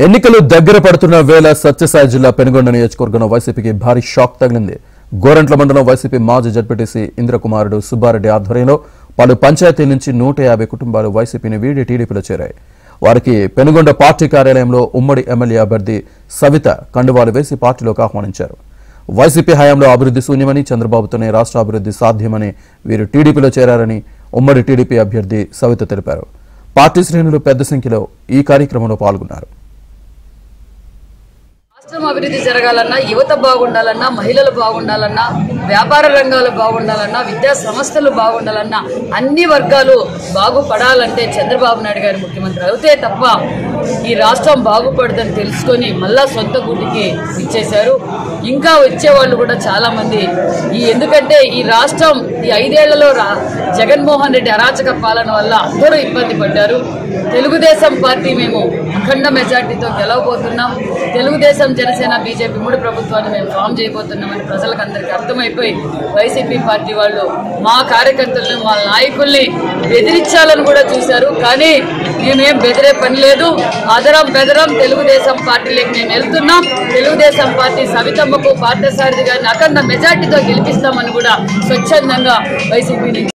ఎన్నికలు దగ్గర పడుతున్న వేళ సత్యసాయి జిల్లా పెనుగొండ నియోజకవర్గంలో వైసీపీకి భారీ షాక్ తగిలింది. గోరంట్ల మండలం వైసీపీ మాజీ జడ్పీటీసీ ఇంద్రకుమారుడు సుబ్బారెడ్డి ఆధ్వర్యంలో పలు పంచాయతీల నుంచి 150 కుటుంబాలు వైసీపీని వీడి టీడీపీలో చేరాయి. వారికి పెనుగొండ పార్టీ కార్యాలయంలో ఉమ్మడి ఎమ్మెల్యే అభ్యర్థి సవిత కండువాలు వేసి పార్టీలోకి ఆహ్వానించారు. వైసీపీ హయాంలో అభివృద్ధి శూన్యమని, చంద్రబాబుతోనే రాష్ట్ర అభివృద్ధి సాధ్యమని వీరు టీడీపీలో చేరారని ఉమ్మడి టీడీపీ అభ్యర్థి సవిత తెలిపారు. పార్టీ శ్రేణులు పెద్ద సంఖ్యలో ఈ కార్యక్రమంలో పాల్గొన్నారు. రాష్ట్రం అభివృద్ధి జరగాలన్నా, యువత బాగుండాలన్నా, మహిళలు బాగుండాలన్నా, వ్యాపార రంగాలు బాగుండాలన్నా, విద్యా సంస్థలు బాగుండాలన్నా, అన్ని వర్గాలు బాగుపడాలంటే చంద్రబాబు నాయుడు గారు ముఖ్యమంత్రి అవుతే తప్ప ఈ రాష్ట్రం బాగుపడదని తెలుసుకొని మళ్ళా సొంత గూటికి ఇచ్చేశారు. ఇంకా వచ్చేవాళ్ళు కూడా చాలా మంది ఎందుకంటే ఈ రాష్ట్రం ఈ 5 ఏళ్లలో జగన్మోహన్ రెడ్డి అరాచక పాలన వల్ల అందరూ ఇబ్బంది పడ్డారు. తెలుగుదేశం పార్టీ మేము అఖండ మెజార్టీతో గెలవబోతున్నాం. తెలుగుదేశం, జనసేన, బీజేపీ 3 ప్రభుత్వాన్ని మేము ఫామ్ చేయబోతున్నామని ప్రజలకు అందరికీ అర్థమైపోయి వైసీపీ పార్టీ వాళ్ళు మా కార్యకర్తలను, మా నాయకుల్ని బెదిరించాలని కూడా చూశారు. కానీ మేమేం బెదిరే పని లేదు. అదరం బెదరం తెలుగుదేశం పార్టీలోకి మేము వెళ్తున్నాం. తెలుగుదేశం పార్టీ సవితమ్మకు, పార్థసారథి గారిని అఖండ మెజార్టీతో గెలిపిస్తామని కూడా స్వచ్ఛందంగా వైసీపీ